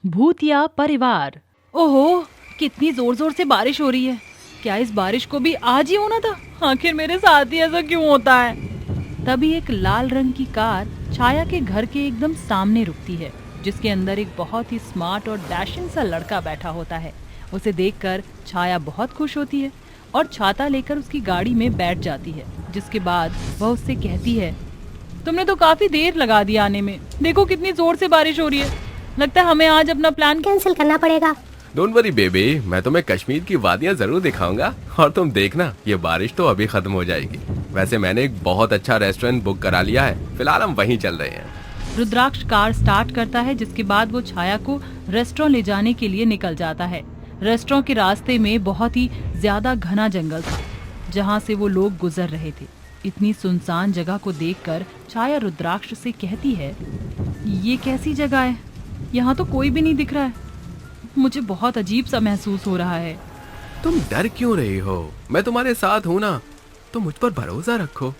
भूतिया परिवार। ओहो, कितनी जोर जोर से बारिश हो रही है। क्या इस बारिश को भी आज ही होना था? आखिर मेरे साथ ही ऐसा क्यों होता है? तभी एक लाल रंग की कार छाया के घर के एकदम सामने रुकती है, जिसके अंदर एक बहुत ही स्मार्ट और डैशिंग सा लड़का बैठा होता है। उसे देखकर छाया बहुत खुश होती है और छाता लेकर उसकी गाड़ी में बैठ जाती है। जिसके बाद वह उससे कहती है, तुमने तो काफी देर लगा दी आने में। देखो कितनी जोर से बारिश हो रही है। लगता है हमें आज अपना प्लान कैंसिल करना पड़ेगा। डोंट वरी बेबी, मैं तुम्हें कश्मीर की वादियां जरूर दिखाऊंगा और तुम देखना ये बारिश तो अभी खत्म हो जाएगी। वैसे मैंने एक बहुत अच्छा रेस्टोरेंट बुक करा लिया है, फिलहाल हम वहीं चल रहे हैं। रुद्राक्ष कार स्टार्ट करता है, जिसके बाद वो छाया को रेस्टोरेंट ले जाने के लिए निकल जाता है। रेस्टोरेंट के रास्ते में बहुत ही ज्यादा घना जंगल था, जहाँ से वो लोग गुजर रहे थे। इतनी सुनसान जगह को देखकर छाया रुद्राक्ष से कहती है, ये कैसी जगह है? यहाँ तो कोई भी नहीं दिख रहा है। मुझे बहुत अजीब सा महसूस हो रहा है। तुम डर क्यों रही हो? मैं तुम्हारे साथ हूँ ना, तो मुझ पर भरोसा रखो।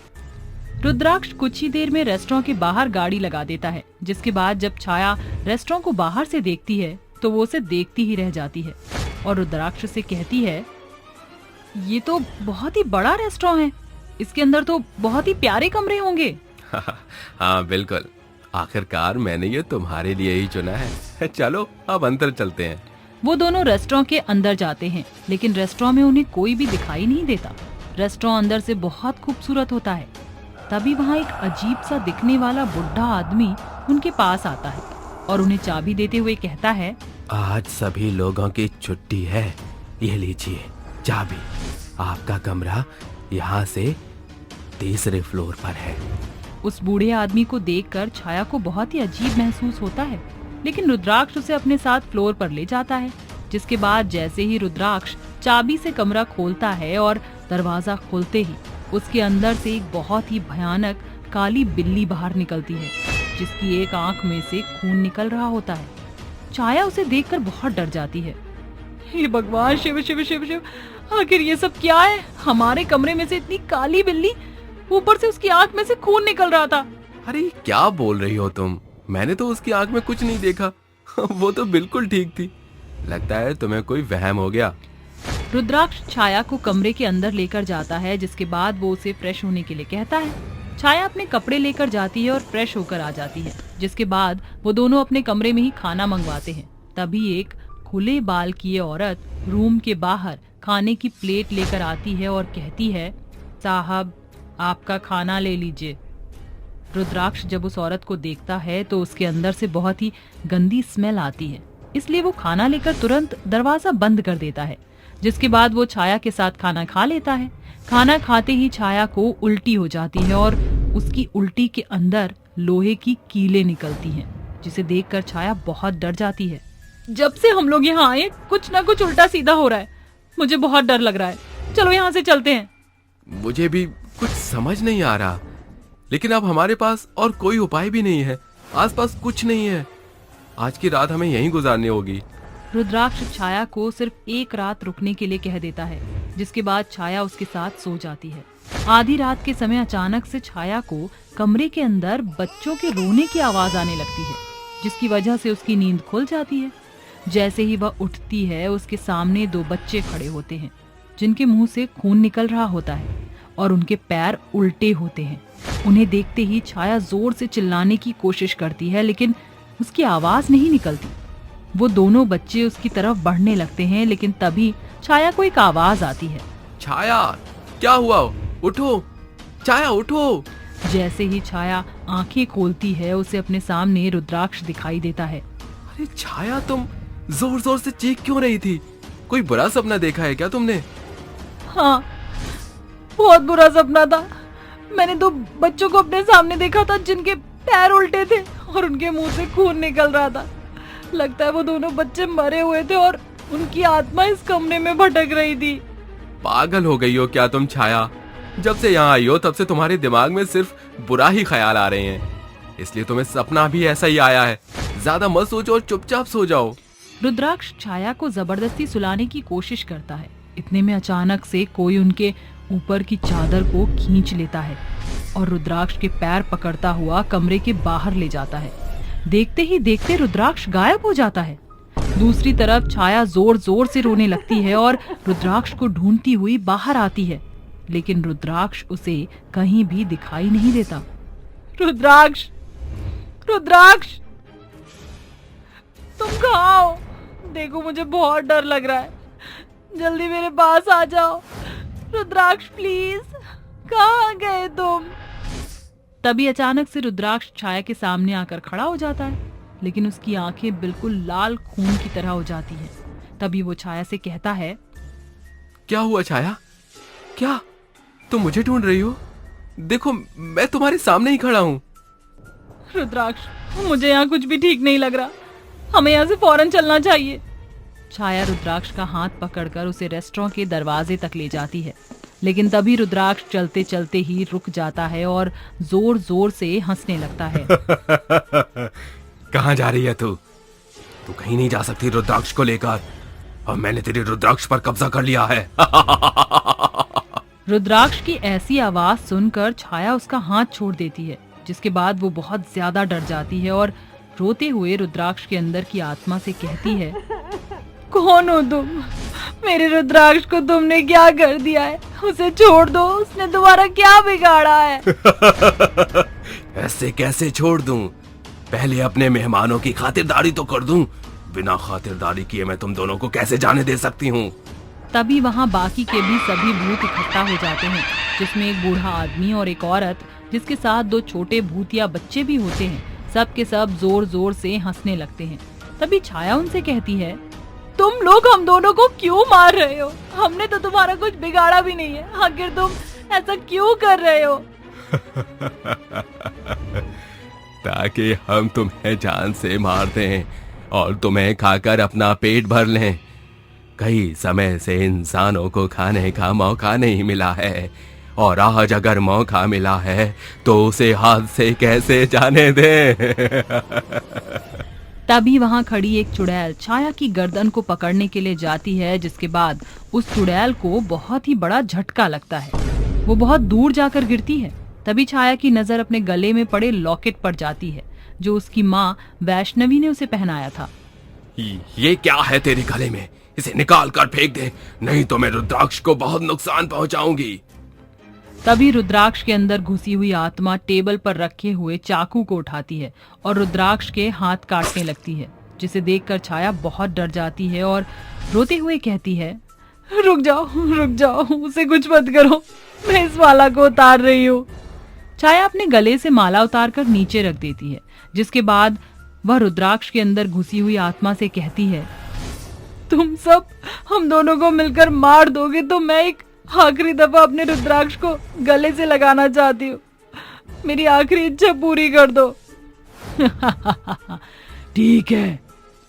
रुद्राक्ष कुछ ही देर में रेस्टोरेंट के बाहर गाड़ी लगा देता है, जिसके बाद जब छाया रेस्टोरेंट को बाहर से देखती है तो वो उसे देखती ही रह जाती है और रुद्राक्ष से कहती है, ये तो बहुत ही बड़ा रेस्टोरेंट है। इसके अंदर तो बहुत ही प्यारे कमरे होंगे। हाँ बिल्कुल, आखिरकार मैंने ये तुम्हारे लिए ही चुना है। चलो अब अंदर चलते हैं। वो दोनों रेस्टोरेंट के अंदर जाते हैं, लेकिन रेस्टोरेंट में उन्हें कोई भी दिखाई नहीं देता। रेस्टोरेंट अंदर से बहुत खूबसूरत होता है। तभी वहाँ एक अजीब सा दिखने वाला बुढ़ा आदमी उनके पास आता है और उन्हें चाबी देते हुए कहता है, आज सभी लोगों की छुट्टी है, ये लीजिए चाबी। आपका कमरा यहाँ से तीसरे फ्लोर पर है। उस बूढ़े आदमी को देखकर छाया को बहुत ही अजीब महसूस होता है, लेकिन रुद्राक्ष उसे अपने साथ फ्लोर पर ले जाता है। जिसके बाद जैसे ही रुद्राक्ष चाबी से कमरा खोलता है और दरवाजा खोलते ही उसके अंदर से एक बहुत ही भयानक काली बिल्ली बाहर निकलती है, जिसकी एक आंख में से खून निकल रहा होता है। छाया उसे देखकर बहुत डर जाती है। हे भगवान, शिव शिव शिव शिव, आखिर ये सब क्या है? हमारे कमरे में से इतनी काली बिल्ली, ऊपर से उसकी आंख में से खून निकल रहा था। अरे क्या बोल रही हो तुम? मैंने तो उसकी आंख में कुछ नहीं देखा। वो तो बिल्कुल ठीक थी। लगता है तुम्हें कोई वहम हो गया। रुद्राक्ष छाया को कमरे के अंदर लेकर जाता है, जिसके बाद वो उसे फ्रेश होने के लिए कहता है। छाया अपने कपड़े लेकर जाती है और फ्रेश होकर आ जाती है। जिसके बाद वो दोनों अपने कमरे में ही खाना मंगवाते हैं। तभी एक खुले बाल की औरत रूम के बाहर खाने की प्लेट लेकर आती है और कहती है, साहब आपका खाना ले लीजिए। रुद्राक्ष जब उस औरत को देखता है तो उसके अंदर से बहुत ही गंदी स्मेल आती है, इसलिए वो खाना लेकर तुरंत दरवाजा बंद कर देता है। जिसके बाद वो छाया के साथ खाना खा लेता है। खाना खाते ही छाया को उल्टी हो जाती है और उसकी उल्टी के अंदर लोहे की कीलें निकलती हैं, जिसे देखकर छाया बहुत डर जाती है। जब से हम लोग यहाँ आए कुछ ना कुछ उल्टा सीधा हो रहा है। मुझे बहुत डर लग रहा है। चलो यहाँ से चलते हैं। मुझे भी कुछ समझ नहीं आ रहा, लेकिन अब हमारे पास और कोई उपाय भी नहीं है। आसपास कुछ नहीं है। आज की रात हमें यहीं गुजारनी होगी। रुद्राक्ष छाया को सिर्फ एक रात रुकने के लिए कह देता है, जिसके बाद छाया उसके साथ सो जाती है। आधी रात के समय अचानक से छाया को कमरे के अंदर बच्चों के रोने की आवाज आने लगती है, जिसकी वजह से उसकी नींद खुल जाती है। जैसे ही वह उठती है, उसके सामने दो बच्चे खड़े होते हैं, जिनके मुंह से खून निकल रहा होता है और उनके पैर उल्टे होते हैं। उन्हें देखते ही छाया जोर से चिल्लाने की कोशिश करती है, लेकिन उसकी आवाज नहीं निकलती। वो दोनों बच्चे उसकी तरफ बढ़ने लगते हैं, लेकिन तभी छाया को एक आवाज आती है, छाया क्या हुआ? उठो छाया, उठो। जैसे ही छाया आंखें खोलती है, उसे अपने सामने रुद्राक्ष दिखाई देता है। अरे छाया, तुम जोर जोर से चीख क्यों रही थी? कोई बुरा सपना देखा है क्या तुमने? हाँ, बहुत बुरा सपना था। मैंने दो बच्चों को अपने सामने देखा था, जिनके पैर उल्टे थे और उनके मुंह से खून निकल रहा था। लगता है वो दोनों बच्चे मरे हुए थे और उनकी आत्मा इस कमरे में भटक रही थी। पागल हो गई हो क्या तुम छाया? जब से यहाँ आई हो तब से तुम्हारे दिमाग में सिर्फ बुरा ही ख्याल आ रहे हैं, इसलिए तुम्हें सपना भी ऐसा ही आया है। ज्यादा मत सोचो और चुपचाप सो जाओ। रुद्राक्ष छाया को जबरदस्ती सुलाने की कोशिश करता है। इतने में अचानक से कोई उनके ऊपर की चादर को खींच लेता है और रुद्राक्ष के पैर पकड़ता हुआ कमरे के बाहर ले जाता है। देखते ही देखते रुद्राक्ष गायब हो जाता है दूसरी तरफ छाया जोर जोर से रोने लगती है और रुद्राक्ष को ढूंढती हुई बाहर आती है, लेकिन रुद्राक्ष उसे कहीं भी दिखाई नहीं देता। रुद्राक्ष, रुद्राक्ष, तुम कहाँ हो? देखो मुझे बहुत डर लग रहा है, जल्दी मेरे पास आ जाओ। रुद्राक्ष प्लीज, कहाँ गए तुम? तभी अचानक से रुद्राक्ष छाया के सामने आकर खड़ा हो जाता है, लेकिन उसकी आंखें बिल्कुल लाल खून की तरह हो जाती हैं। तभी वो छाया से कहता है, क्या हुआ छाया? क्या तुम मुझे ढूंढ रही हो? देखो मैं तुम्हारे सामने ही खड़ा हूँ। रुद्राक्ष, मुझे यहाँ कुछ भी ठीक नहीं लग रहा, हमें यहाँ से फौरन चलना चाहिए। छाया रुद्राक्ष का हाथ पकड़कर उसे रेस्टोरेंट के दरवाजे तक ले जाती है, लेकिन तभी रुद्राक्ष चलते चलते ही रुक जाता है और जोर जोर से हंसने लगता है। कहाँ जा रही है तू? तू कहीं नहीं जा सकती रुद्राक्ष को लेकर, और मैंने तेरे रुद्राक्ष पर कब्जा कर लिया है। रुद्राक्ष की ऐसी आवाज सुनकर छाया उसका हाथ छोड़ देती है, जिसके बाद वो बहुत ज्यादा डर जाती है और रोते हुए रुद्राक्ष के अंदर की आत्मा से कहती है, कौन हो तुम? मेरे रुद्राक्ष को तुमने क्या कर दिया है? उसे छोड़ दो, उसने तुम्हारा क्या बिगाड़ा है? ऐसे कैसे छोड़ दूं? पहले अपने मेहमानों की खातिरदारी तो कर दूं। बिना खातिरदारी किए मैं तुम दोनों को कैसे जाने दे सकती हूँ? तभी वहाँ बाकी के भी सभी भूत इकट्ठा हो जाते हैं, जिसमें एक बूढ़ा आदमी और एक औरत, जिसके साथ 2 छोटे भूतिया बच्चे भी होते हैं। सब के सब जोर जोर से हंसने लगते हैं। तभी छाया उनसे कहती है, तुम लोग हम दोनों को क्यों मार रहे हो? हमने तो तुम्हारा कुछ बिगाड़ा भी नहीं है, आखिर तुम ऐसा क्यों कर रहे हो? ताकि हम तुम्हें जान से मार दें और तुम्हें खाकर अपना पेट भर लें। कई समय से इंसानों को खाने का मौका नहीं मिला है, और आज अगर मौका मिला है तो उसे हाथ से कैसे जाने दें। तभी वहाँ खड़ी एक चुड़ैल छाया की गर्दन को पकड़ने के लिए जाती है, जिसके बाद उस चुड़ैल को बहुत ही बड़ा झटका लगता है। वो बहुत दूर जाकर गिरती है। तभी छाया की नजर अपने गले में पड़े लॉकेट पर जाती है, जो उसकी माँ वैष्णवी ने उसे पहनाया था। ये क्या है तेरे गले में? इसे निकाल कर फेंक दे, नहीं तो मैं रुद्राक्ष को बहुत नुकसान पहुंचाऊंगी। तभी रुद्राक्ष के अंदर घुसी हुई आत्मा टेबल पर रखे हुए चाकू को उठाती है और रुद्राक्ष के हाथ काटने लगती है, जिसे देखकर छाया बहुत डर जाती है और रोते हुए कहती है, रुक जाओ, उसे कुछ मत करो, मैं इस माला को उतार रही हूँ। छाया अपने गले से माला उतार कर नीचे रख देती है, जिसके बाद वह रुद्राक्ष के अंदर घुसी हुई आत्मा से कहती है, तुम सब हम दोनों को मिलकर मार दोगे तो मैं एक आखिरी दफा अपने रुद्राक्ष को गले से लगाना चाहती हूँ, मेरी आखिरी इच्छा पूरी कर दो। ठीक है,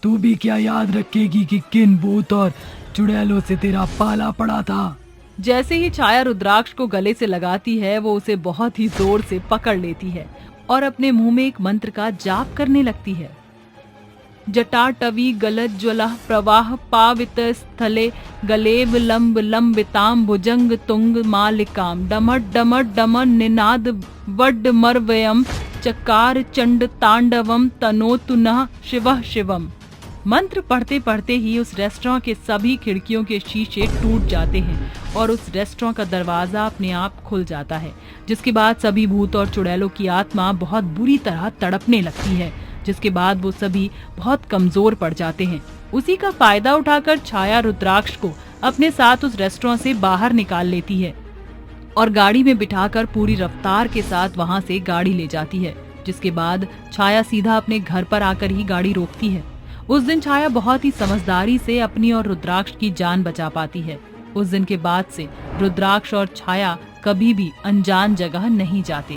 तू भी क्या याद रखेगी कि किन भूत और चुड़ैलों से तेरा पाला पड़ा था। जैसे ही छाया रुद्राक्ष को गले से लगाती है, वो उसे बहुत ही जोर से पकड़ लेती है और अपने मुंह में एक मंत्र का जाप करने लगती है। जटाटवी गलज्ज्वला प्रवाह पावित स्थले गलेव लंब लंबिताम भुजंग तुंग मालिकाम डमट डमट डमन निनाद वड मरवयम चकार चंड तांडवम तनोतु नः शिवः शिवम। मंत्र पढ़ते पढ़ते ही उस रेस्टोरेंट के सभी खिड़कियों के शीशे टूट जाते हैं और उस रेस्टोरेंट का दरवाजा अपने आप खुल जाता है, जिसके बाद सभी भूत और चुड़ैलों की आत्मा बहुत बुरी तरह तड़पने लगती है, जिसके बाद वो सभी बहुत कमजोर पड़ जाते हैं। उसी का फायदा उठाकर छाया रुद्राक्ष को अपने साथ उस रेस्टोरेंट से बाहर निकाल लेती है और गाड़ी में बिठाकर पूरी रफ्तार के साथ वहां से गाड़ी ले जाती है, जिसके बाद छाया सीधा अपने घर पर आकर ही गाड़ी रोकती है। उस दिन छाया बहुत ही समझदारी से अपनी और रुद्राक्ष की जान बचा पाती है। उस दिन के बाद से रुद्राक्ष और छाया कभी भी अनजान जगह नहीं जाते।